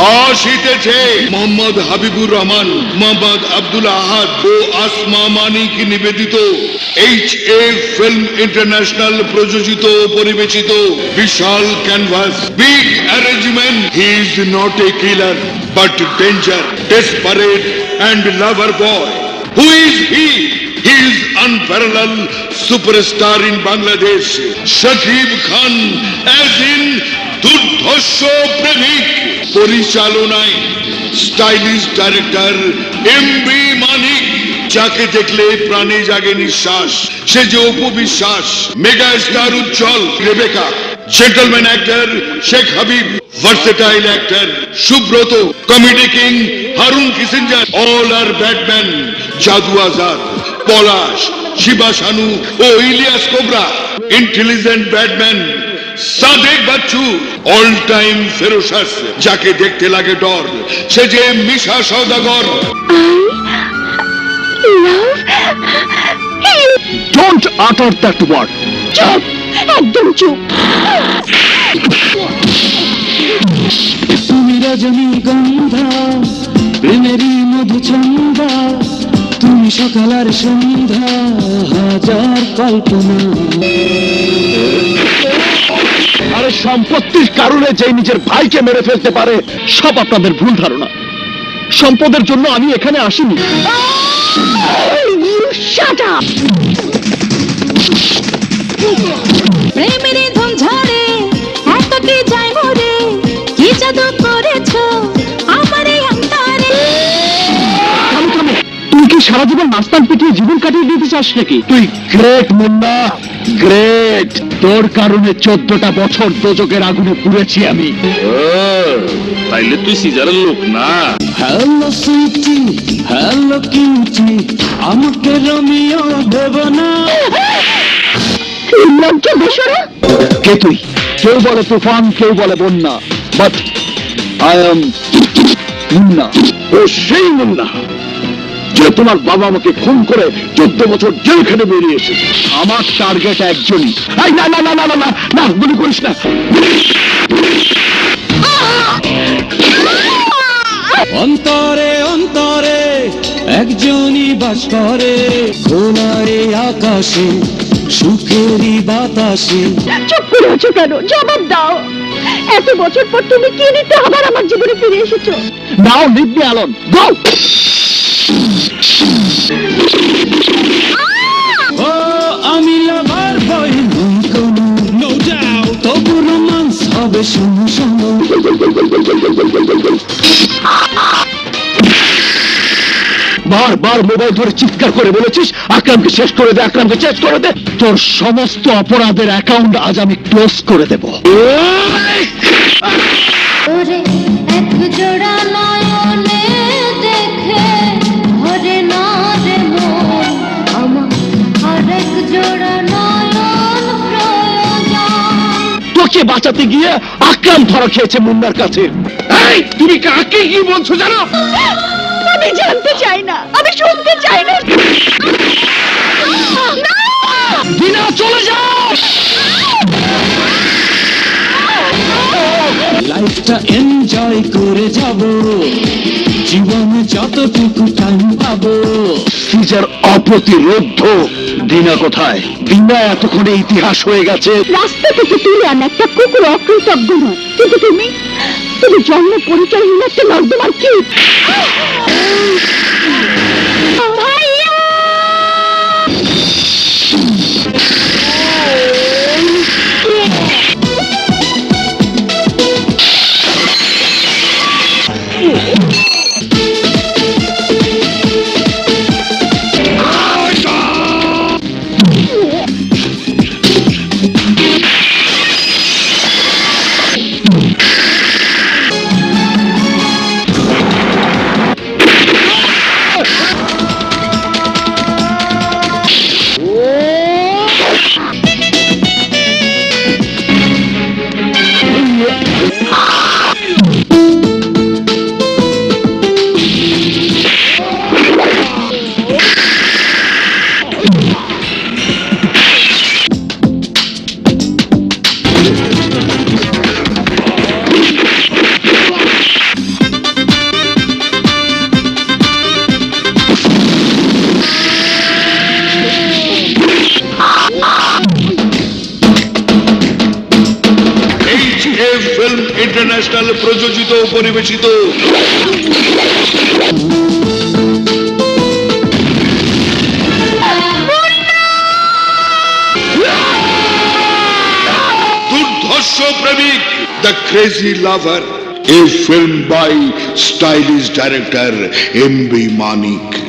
আসিতেছে মোহাম্মদ হাবিবুর রহমান, মোহাম্মদ আব্দুল আহাদ ও আসমা মানিক নিবেদিত HA film international প্রযোজিত পরিবেশিত বিশাল canvas, big arrangement. He is not a killer but danger, desperate and lover boy. Who is he? He is unparalleled superstar in Bangladesh, Shakib Khan, as in দুর্ধর্ষ প্রেমিক। পরিচালনায় stylish director MB মানিক, যাকে দেখলে প্রাণে জাগে নিঃশ্বাস। সে যে উপবিশ্বাস। Mega star Ujjal, Rebeka, gentleman actor Sheikh Habib, versatile actor Subrata, comedy king Harun Kissinger, all আর ব্যাটম্যান জাদু আজাদ, পলাশ, শিবা শানু ও Ilias Kobra, intelligent batman Sadek Bachchu, all time ferocious, যাকে দেখতে লাগে ডর। সে যে মিশা সওদাগর। Don't utter that word. চুপ, একদম চুপ। তুমি রজনীগন্ধা, প্রেমেরই মধুচন্দ্রা, তুমি সকালের সন্ধ্যা, হাজার কল্পনা। আরে সম্পত্তির কারণে যে নিজের ভাইকে মেরে ফেলতে পারে, সব আপনাদের ভুল ধারণা। সম্পদের জন্য আমি এখানে আসিনি। Shut up! প্রেমের ধন ঝরে এত কি যাই মরে, কি জাদু করেছো আমার এই অন্তরে। তুই কি সারা জীবন মাস্তান পিটিয়ে জীবন কাটিয়ে দিতে চাস নাকি? তুই গ্রেট মুন্না, গ্রেট। তোর কারণে 14টা বছর দোজকের আগুনে পুড়েছি আমি। তাইলে তুই সিজারের লোক না? হ্যালো সুইটি, হ্যালো কিউটি, আমাকে রোমিও দেব না। কে তুই? কেউ বলে তুফান, কেউ বলে বন্যা, বাট আই এম মুন্না। ও সেই মুন্না যে তোমার বাবা আমাকে খুন করে 14 বছর জেল খেটে বেরিয়েছে। আমার টার্গেট একজনই। না না না না না না, গুলি করিস না। অন্তরে অন্তরে একজনই বাস করে, খোলারে আকাশে, সুখেরই বাতাসে। চুপ করে আছো কেন? জবাব দাও। এত বছর পর তুমি কি নিতে আবার আমার জীবনে ফিরে এসেছো? নাও লিভ মি অ্যালোন, গো। ও আমি লাভার বয় নই কোনো, নো ডাউট, তবু রোমান্স হবে শোনো শোনো। বারবার মোবাইল ধরে চিৎকার করে বলেছিস আকরামকে শেষ করে দে, আকরামকে শেষ করে দে। তোর সমস্ত অপরাধের অ্যাকাউন্ট আজ আমি ক্লোজ করে দেব। ওরে এক জোড়া নয়নে দেখে ভরে না রে মন, আমার আরেক জোড়া নয়ন প্রয়োজন। তোকে বাঁচাতে গিয়ে আকরাম ধরা খেয়েছে মুন্নার কাছে। এই তুমি কাকে কি বলছো জানো? আমি জানতে চাই না, আমি শুনতে চাই না। দিনা চলে যাও। লাইফটা এনজয় করে যাব, জীবনে যতটুকু টাইম পাবো। সিজার অপ্রতিরোধ। দিনা কোথায়? দিনা এতক্ষণে ইতিহাস হয়ে গেছে। রাস্তা থেকে তুলে আন একটা কুকুর অকৃতজ্ঞ নয়, কিন্তু তুমি তুমি জন্ম পরিচয়হীন একটা নর্দমার কীট। ভাইয়া! ইন্টারন্যাশনাল প্রযোজিত ও পরিবেশিত দুর্ধর্ষ প্রেমিক, the crazy lover, a film by stylish director M.B. Manik.